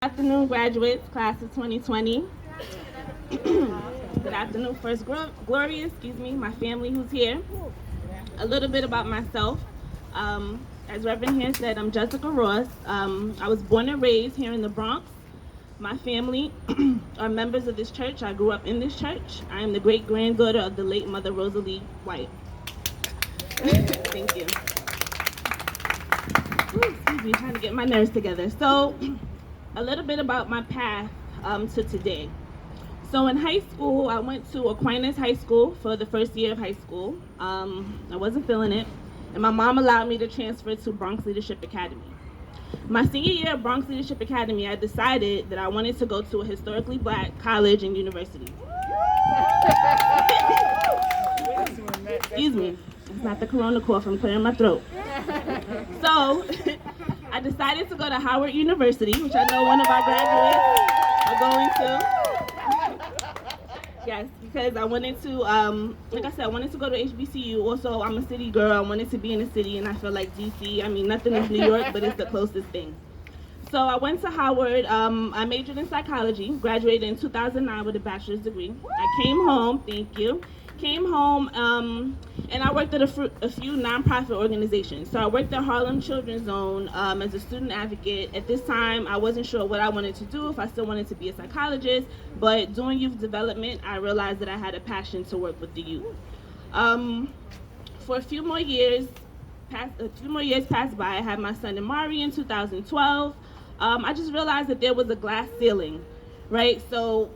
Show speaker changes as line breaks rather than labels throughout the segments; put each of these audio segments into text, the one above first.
Good afternoon, graduates, class of 2020. Good afternoon, First Gloria, my family who's here. A little bit about myself. As Reverend here said, I'm Jessica Ross. I was born and raised here in the Bronx. My family are members of this church. I grew up in this church. I am the great-granddaughter of the late Mother Rosalie White. Thank you. Ooh, excuse me, trying to get my nerves together. So, a little bit about my path to today. So in high school, I went to Aquinas High School for the first year of high school. I wasn't feeling it, and my mom allowed me to transfer to Bronx Leadership Academy. My senior year at Bronx Leadership Academy, I decided that I wanted to go to a historically black college and university. Excuse me, it's not the corona cough, I'm clearing my throat. So, I decided to go to Howard University, which I know one of our graduates are going to. Yes, because I wanted to, like I said, I wanted to go to HBCU. Also, I'm a city girl. I wanted to be in the city, and I feel like DC, I mean, nothing is New York, but it's the closest thing. So I went to Howard. I majored in psychology, graduated in 2009 with a bachelor's degree. I came home, thank you. Came home, and I worked at a few nonprofit organizations. So I worked at Harlem Children's Zone as a student advocate. At this time, I wasn't sure what I wanted to do, if I still wanted to be a psychologist, but doing youth development, I realized that I had a passion to work with the youth. For a few more years passed by. I had my son Amari in 2012. I just realized that there was a glass ceiling, right? So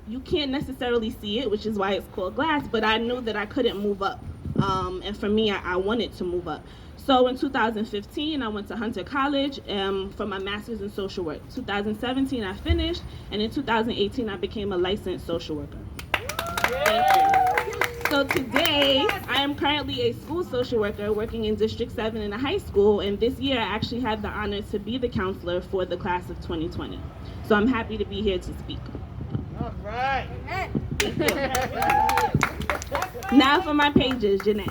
you can't necessarily see it, which is why it's called glass, but I knew that I couldn't move up. And for me, I wanted to move up. So in 2015, I went to Hunter College for my master's in social work. 2017, I finished, and in 2018, I became a licensed social worker. Thank you. So today, I am currently a school social worker working in District 7 in a high school, and this year I actually had the honor to be the counselor for the class of 2020. So I'm happy to be here to speak.
All right.
Now for my pages, Jeanette.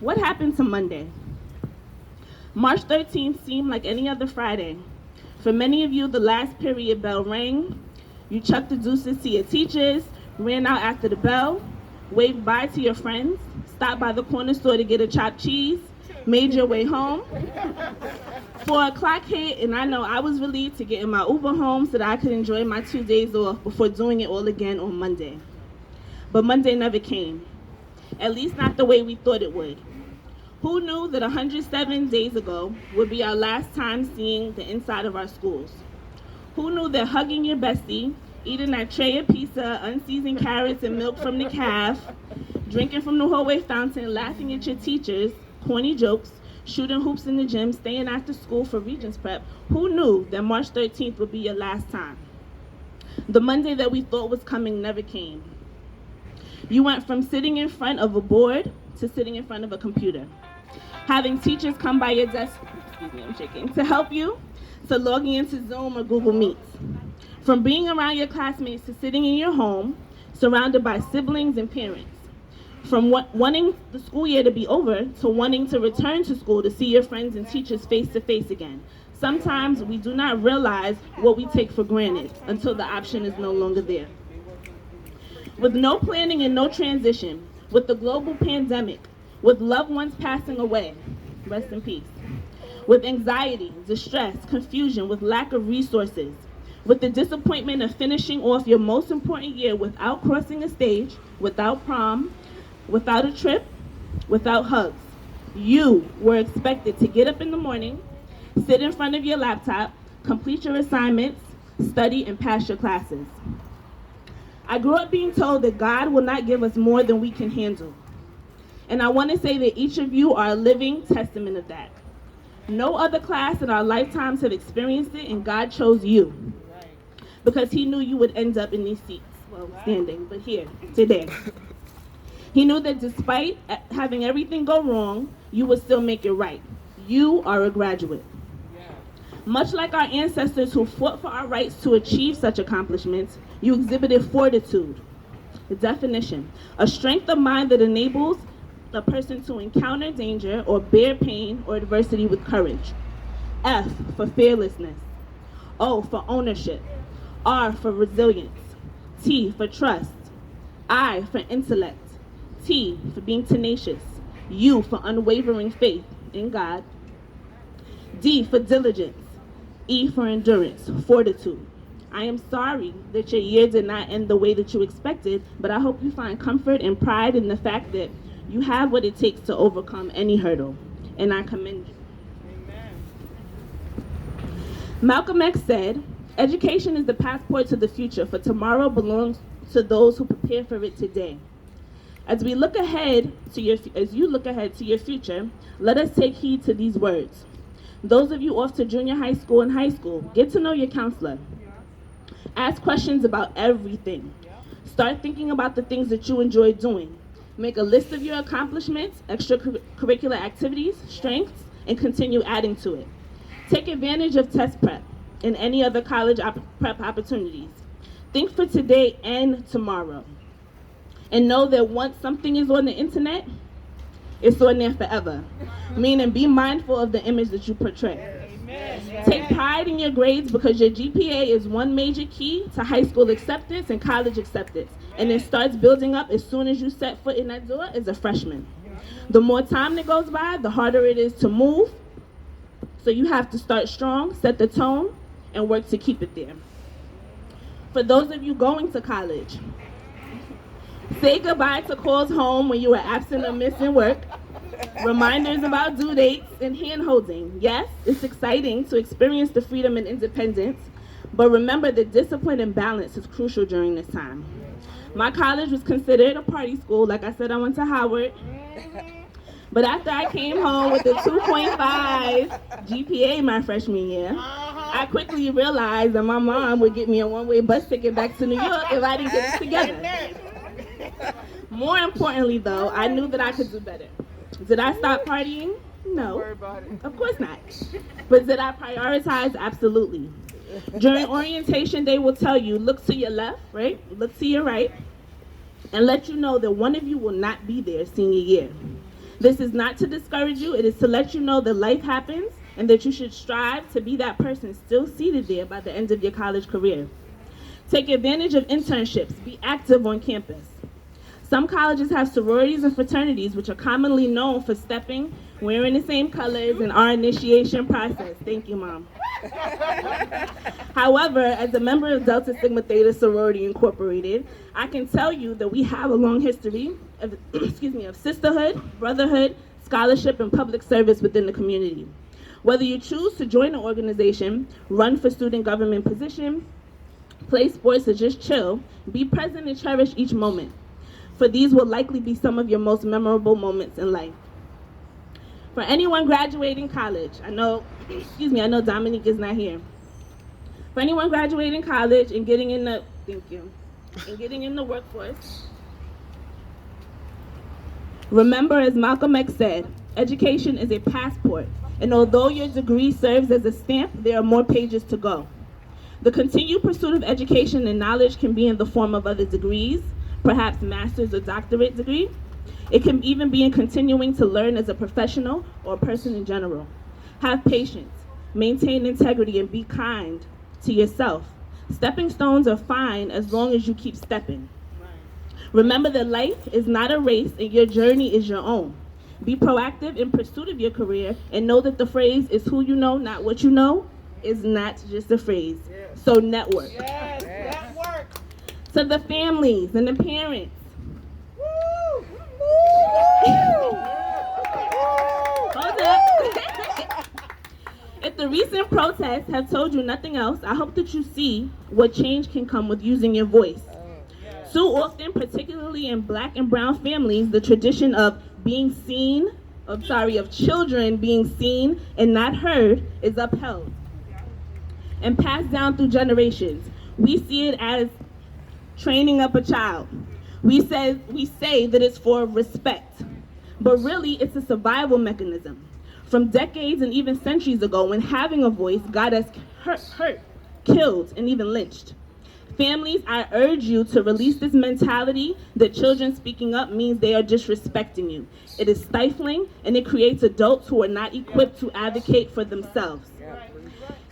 What happened to Monday? March 13th seemed like any other Friday. For many of you, the last period bell rang. You chucked the deuces to your teachers, ran out after the bell, waved bye to your friends, stopped by the corner store to get a chopped cheese, made your way home. 4 o'clock hit, and I know I was relieved to get in my Uber home so that I could enjoy my 2 days off before doing it all again on Monday. But Monday never came, at least not the way we thought it would. Who knew that 107 days ago would be our last time seeing the inside of our schools? Who knew that hugging your bestie, eating that tray of pizza, unseasoned carrots and milk from the calf, drinking from the hallway fountain, laughing at your teachers, corny jokes, shooting hoops in the gym, staying after school for Regents Prep, who knew that March 13th would be your last time? The Monday that we thought was coming never came. You went from sitting in front of a board to sitting in front of a computer. Having teachers come by your desk, excuse me, I'm shaking, to help you, to logging into Zoom or Google Meets. From being around your classmates to sitting in your home, surrounded by siblings and parents. From wanting the school year to be over to wanting to return to school to see your friends and teachers face to face again. Sometimes we do not realize what we take for granted until the option is no longer there. With no planning and no transition, with the global pandemic, with loved ones passing away, rest in peace, with anxiety, distress, confusion, with lack of resources, with the disappointment of finishing off your most important year without crossing a stage, without prom, without a trip, without hugs. You were expected to get up in the morning, sit in front of your laptop, complete your assignments, study, and pass your classes. I grew up being told that God will not give us more than we can handle. And I want to say that each of you are a living testament of that. No other class in our lifetimes have experienced it, and God chose you because he knew you would end up in these seats, well, standing, but here, today. He knew that despite having everything go wrong, you would still make it right. You are a graduate. Much like our ancestors who fought for our rights to achieve such accomplishments, you exhibited fortitude. The definition, a strength of mind that enables a person to encounter danger or bear pain or adversity with courage. F for fearlessness. O for ownership, R for resilience, T for trust, I for intellect, T for being tenacious, U for unwavering faith in God, D for diligence, E for endurance, fortitude. I am sorry that your year did not end the way that you expected, but I hope you find comfort and pride in the fact that you have what it takes to overcome any hurdle, and I commend you.
Amen.
Malcolm X said, education is the passport to the future, for tomorrow belongs to those who prepare for it today. As you look ahead to your future, let us take heed to these words. Those of you off to junior high school and high school, get to know your counselor. Ask questions about everything. Start thinking about the things that you enjoy doing. Make a list of your accomplishments, extracurricular activities, strengths, and continue adding to it. Take advantage of test prep and any other college prep opportunities. Think for today and tomorrow. And know that once something is on the internet, it's on there forever. Meaning, be mindful of the image that you portray.
Amen.
Take pride in your grades because your GPA is one major key to high school acceptance and college acceptance. And it starts building up as soon as you set foot in that door as a freshman. The more time that goes by, the harder it is to move. So you have to start strong, set the tone, and work to keep it there. For those of you going to college, say goodbye to calls home when you are absent or missing work, reminders about due dates, and hand-holding. Yes, it's exciting to experience the freedom and independence, but remember that discipline and balance is crucial during this time. My college was considered a party school. Like I said, I went to Howard. But after I came home with a 2.5 GPA my freshman year, I quickly realized that my mom would get me a one-way bus ticket back to New York if I didn't get it together. More importantly, though, I knew that I could do better. Did I stop partying? No, of course not. But did I prioritize? Absolutely. During orientation, they will tell you, look to your left, right? Look to your right, and let you know that one of you will not be there senior year. This is not to discourage you. It is to let you know that life happens and that you should strive to be that person still seated there by the end of your college career. Take advantage of internships. Be active on campus. Some colleges have sororities and fraternities, which are commonly known for stepping, wearing the same colors, and our initiation process. Thank you, Mom. However, as a member of Delta Sigma Theta Sorority Incorporated, I can tell you that we have a long history of, of sisterhood, brotherhood, scholarship, and public service within the community. Whether you choose to join an organization, run for student government position, play sports, or just chill, be present and cherish each moment. For these will likely be some of your most memorable moments in life. For anyone graduating college, I know Dominique is not here. For anyone graduating college and getting in the workforce, remember, as Malcolm X said, education is a passport, and although your degree serves as a stamp, there are more pages to go. The continued pursuit of education and knowledge can be in the form of other degrees, perhaps master's or doctorate degree. It can even be in continuing to learn as a professional or a person in general. Have patience, maintain integrity, and be kind to yourself. Stepping stones are fine as long as you keep stepping. Remember that life is not a race and your journey is your own. Be proactive in pursuit of your career and know that the phrase is who you know, not what you know, is not just a phrase. So network.
Yes, network.
To the families and the parents.
Woo!
Hold up. If the recent protests have told you nothing else, I hope that you see what change can come with using your voice. So often, particularly in Black and brown families, the tradition of children being seen and not heard is upheld and passed down through generations. We see it as training up a child. We say that it's for respect, but really it's a survival mechanism. From decades and even centuries ago, when having a voice got us hurt, killed, and even lynched. Families, I urge you to release this mentality that children speaking up means they are disrespecting you. It is stifling, and it creates adults who are not equipped to advocate for themselves.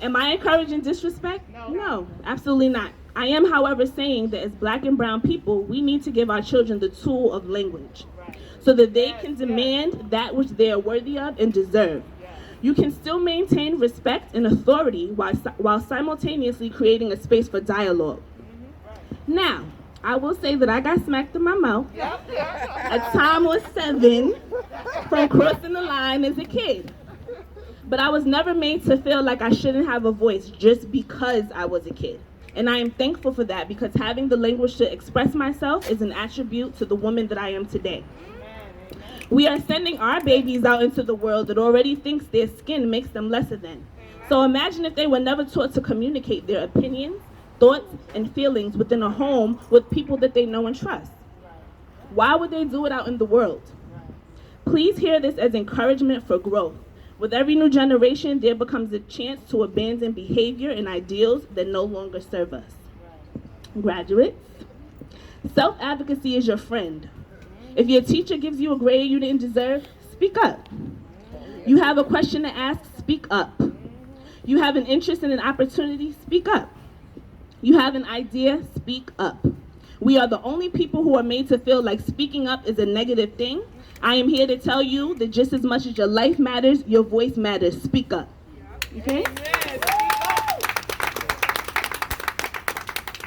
Am I encouraging disrespect?
No.
No, absolutely not. I am, however, saying that as black and brown people, we need to give our children the tool of language so that they can demand that which they are worthy of and deserve. You can still maintain respect and authority while simultaneously creating a space for dialogue. Now, I will say that I got smacked in my mouth at time was 7 from crossing the line as a kid. But I was never made to feel like I shouldn't have a voice just because I was a kid. And I am thankful for that because having the language to express myself is an attribute to the woman that I am today. We are sending our babies out into the world that already thinks their skin makes them lesser than. So imagine if they were never taught to communicate their opinions, thoughts, and feelings within a home with people that they know and trust. Why would they do it out in the world? Please hear this as encouragement for growth. With every new generation, there becomes a chance to abandon behavior and ideals that no longer serve us. Graduates, self-advocacy is your friend. If your teacher gives you a grade you didn't deserve, speak up. You have a question to ask, speak up. You have an interest in an opportunity, speak up. You have an idea, speak up. We are the only people who are made to feel like speaking up is a negative thing. I am here to tell you that just as much as your life matters, your voice matters. Speak up. Okay?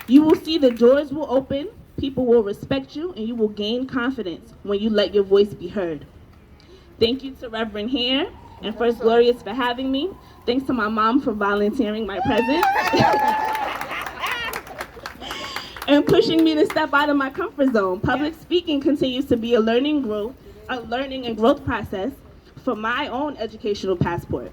You will see the doors will open, people will respect you, and you will gain confidence when you let your voice be heard. Thank you to Reverend Hare and First Glorious for having me. Thanks to my mom for volunteering my presence. And pushing me to step out of my comfort zone. Public speaking continues to be a learning and growth process for my own educational passport.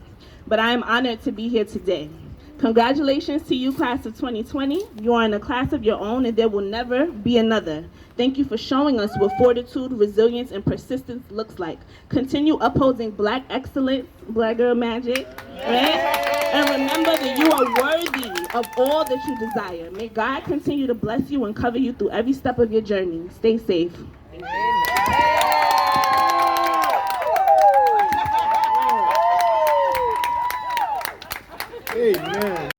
But I am honored to be here today. Congratulations to you, class of 2020. You are in a class of your own and there will never be another. Thank you for showing us what fortitude, resilience, and persistence looks like. Continue upholding Black excellence, Black girl magic, right? And remember that you are worthy of all that you desire. May God continue to bless you and cover you through every step of your journey. Stay safe.
Amen.